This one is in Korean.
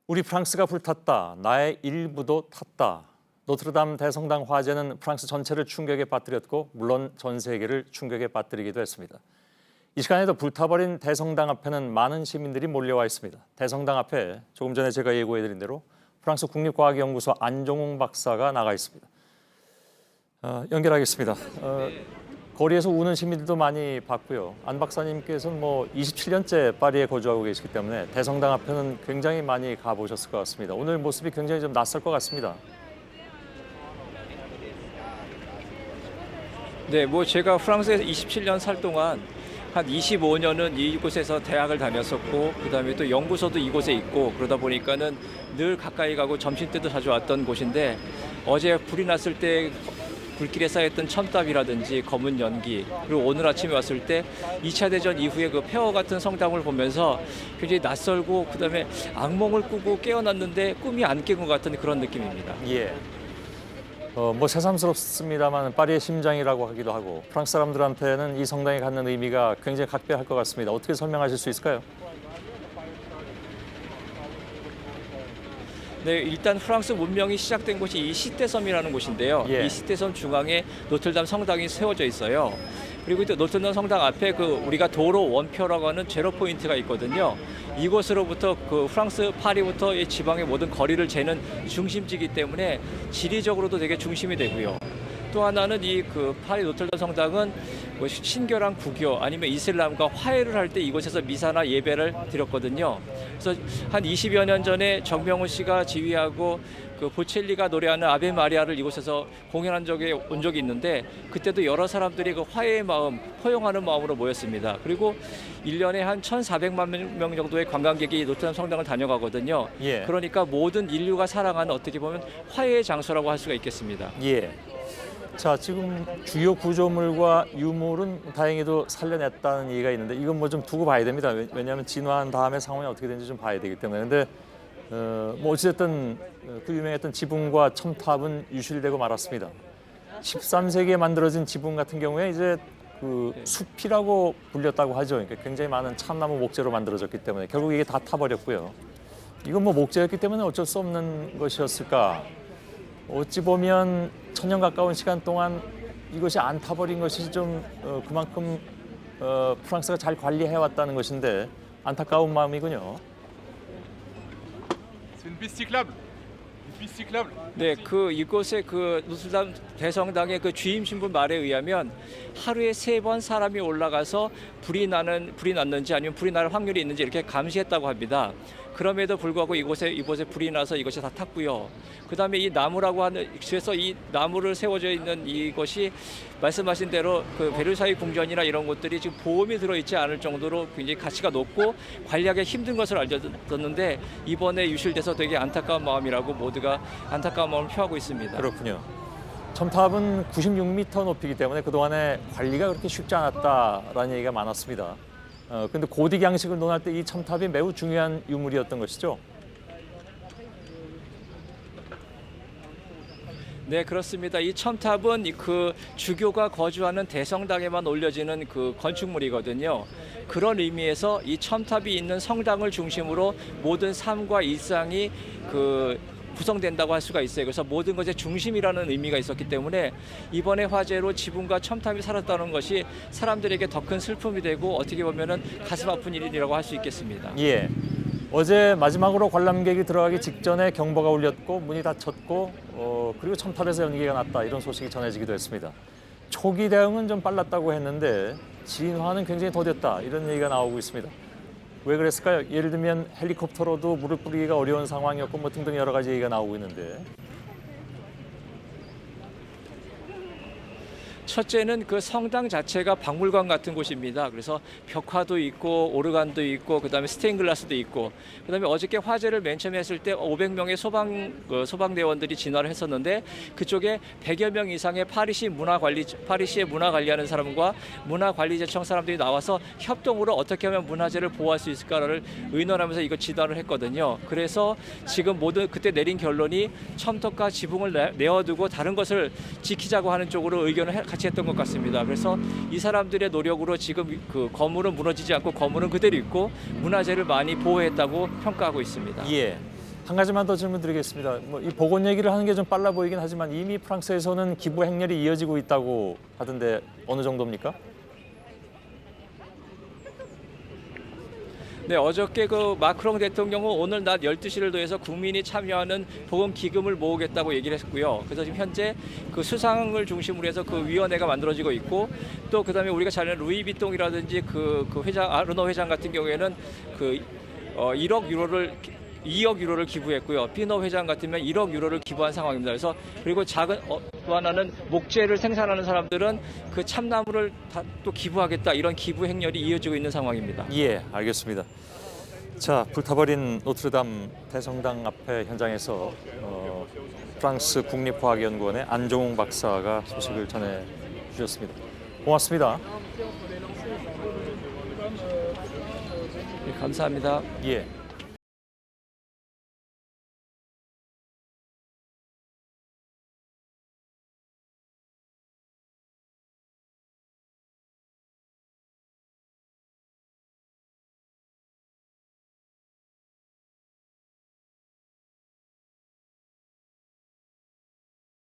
우리 프랑스가 불탔다. 나의 일부도 탔다. 노트르담 대성당 화재는 프랑스 전체를 충격에 빠뜨렸고 물론 전 세계를 충격에 빠뜨리기도 했습니다. 이 시간에도 불타버린 대성당 앞에는 많은 시민들이 몰려와 있습니다. 대성당 앞에 조금 전에 제가 예고해드린 대로 프랑스 국립과학연구소 안종웅 박사가 나가 있습니다. 연결하겠습니다. 거리에서 우는 시민들도 많이 봤고요. 안 박사님께서는 27년째 파리에 거주하고 계시기 때문에 대성당 앞에는 굉장히 많이 가보셨을 것 같습니다. 오늘 모습이 굉장히 좀 낯설 것 같습니다. 네, 제가 프랑스에서 27년 살 동안 한 25년은 이곳에서 대학을 다녔었고 그다음에 또 연구소도 이곳에 있고 그러다 보니까는 늘 가까이 가고 점심 때도 자주 왔던 곳인데 어제 불이 났을 때 불길에 쌓였던 첨탑이라든지 검은 연기 그리고 오늘 아침에 왔을 때 2차 대전 이후에 그 폐허 같은 성당을 보면서 굉장히 낯설고 그다음에 악몽을 꾸고 깨어났는데 꿈이 안 깬 것 같은 그런 느낌입니다. 예. 새삼스럽습니다만 파리의 심장이라고 하기도 하고 프랑스 사람들한테는 이 성당이 갖는 의미가 굉장히 각별할 것 같습니다. 어떻게 설명하실 수 있을까요? 네, 일단 프랑스 문명이 시작된 곳이 이 시떼섬이라는 곳인데요. 예. 이 시떼섬 중앙에 노틀담 성당이 세워져 있어요. 그리고 또 노틀담 성당 앞에 우리가 도로 원표라고 하는 제로 포인트가 있거든요. 이곳으로부터 프랑스 파리부터 이 지방의 모든 거리를 재는 중심지이기 때문에 지리적으로도 되게 중심이 되고요. 또 하나는 파리 노틀담 성당은 신교랑 부교 아니면 이슬람과 화해를 할 때 이곳에서 미사나 예배를 드렸거든요. 그래서 한 20여 년 전에 정명훈 씨가 지휘하고 보첼리가 노래하는 아베 마리아를 이곳에서 공연한 온 적이 있는데 그때도 여러 사람들이 화해의 마음, 포용하는 마음으로 모였습니다. 그리고 1년에 한 1,400만 명 정도의 관광객이 노트담 성당을 다녀가거든요. 예. 그러니까 모든 인류가 사랑하는 어떻게 보면 화해의 장소라고 할 수가 있겠습니다. 예. 자, 지금 주요 구조물과 유물은 다행히도 살려냈다는 얘기가 있는데 이건 좀 두고 봐야 됩니다. 왜냐하면 진화한 다음에 상황이 어떻게 되는지 좀 봐야 되기 때문에. 근데 어찌됐든 그 유명했던 지붕과 첨탑은 유실되고 말았습니다. 13세기에 만들어진 지붕 같은 경우에 이제 숲이라고 불렸다고 하죠. 그러니까 굉장히 많은 참나무 목재로 만들어졌기 때문에 결국 이게 다 타버렸고요. 이건 목재였기 때문에 어쩔 수 없는 것이었을까? 어찌 보면 천년 가까운 시간 동안 이것이 안 타버린 것이 좀 그만큼 프랑스가 잘 관리해왔다는 것인데 안타까운 마음이군요. 네, 이곳의 노틀담 대성당의 주임 신부 말에 의하면 하루에 3번 사람이 올라가서 불이 났는지 아니면 불이 날 확률이 있는지 이렇게 감시했다고 합니다. 그럼에도 불구하고 이곳에 불이 나서 이것이 다 탔고요. 그다음에 이 나무라고 하는 그래서 이 나무를 세워져 있는 이것이 말씀하신 대로 베르사유 궁전이나 이런 곳들이 지금 보험이 들어있지 않을 정도로 굉장히 가치가 높고 관리하기 힘든 것을 알려졌는데 이번에 유실돼서 되게 안타까운 마음이라고 모두가 안타까운 마음을 표하고 있습니다. 그렇군요. 첨탑은 96m 높이기 때문에 그동안에 관리가 그렇게 쉽지 않았다라는 얘기가 많았습니다. 근데 고딕 양식을 논할 때 이 첨탑이 매우 중요한 유물이었던 것이죠. 네, 그렇습니다. 이 첨탑은 주교가 거주하는 대성당에만 올려지는 건축물이거든요. 그런 의미에서 이 첨탑이 있는 성당을 중심으로 모든 삶과 일상이 구성된다고 할 수가 있어요. 그래서 모든 것의 중심이라는 의미가 있었기 때문에 이번에 화재로 지붕과 첨탑이 사라졌다는 것이 사람들에게 더 큰 슬픔이 되고 어떻게 보면은 가슴 아픈 일이라고 할 수 있겠습니다. 예. 어제 마지막으로 관람객이 들어가기 직전에 경보가 울렸고 문이 닫혔고 그리고 첨탑에서 연기가 났다 이런 소식이 전해지기도 했습니다. 초기 대응은 좀 빨랐다고 했는데 진화는 굉장히 더뎠다 이런 얘기가 나오고 있습니다. 왜 그랬을까요? 예를 들면 헬리콥터로도 물을 뿌리기가 어려운 상황이었고 등등 여러 가지 얘기가 나오고 있는데. 첫째는 성당 자체가 박물관 같은 곳입니다. 그래서 벽화도 있고 오르간도 있고 그다음에 스테인글라스도 있고 그다음에 어저께 화재를 맨 처음에 했을 때 500명의 소방대원들이 진화를 했었는데 그쪽에 100여 명 이상의 파리시의 문화 관리하는 사람과 문화관리제청 사람들이 나와서 협동으로 어떻게 하면 문화재를 보호할 수 있을까를 의논하면서 이거 진화를 했거든요. 그래서 지금 그때 내린 결론이 첨탑과 지붕을 내어두고 다른 것을 지키자고 하는 쪽으로 의견을 같이 했던 것 같습니다. 그래서 이 사람들의 노력으로 지금 건물은 무너지지 않고 건물은 그대로 있고 문화재를 많이 보호했다고 평가하고 있습니다. 예. 한 가지만 더 질문드리겠습니다. 뭐 이 복원 얘기를 하는 게 좀 빨라 보이긴 하지만 이미 프랑스에서는 기부 행렬이 이어지고 있다고 하던데 어느 정도입니까? 네, 어저께 그 마크롱 대통령은 오늘 낮 12시를 더해서 국민이 참여하는 보건 기금을 모으겠다고 얘기를 했고요. 그래서 지금 현재 그 수상을 중심으로 해서 그 위원회가 만들어지고 있고 또 그다음에 우리가 잘 아는 루이비통이라든지 그 회장 아르노 회장 같은 경우에는 그 2억 유로를 기부했고요. 피노 회장 같으면 1억 유로를 기부한 상황입니다. 그래서 그리고 작은 또 하나는 목재를 생산하는 사람들은 그 참나무를 다 또 기부하겠다 이런 기부 행렬이 이어지고 있는 상황입니다. 예, 알겠습니다. 자, 불타버린 노트르담 대성당 앞에 현장에서 프랑스 국립과학연구원의 안종웅 박사가 소식을 전해 주셨습니다. 고맙습니다. 네, 감사합니다. 예.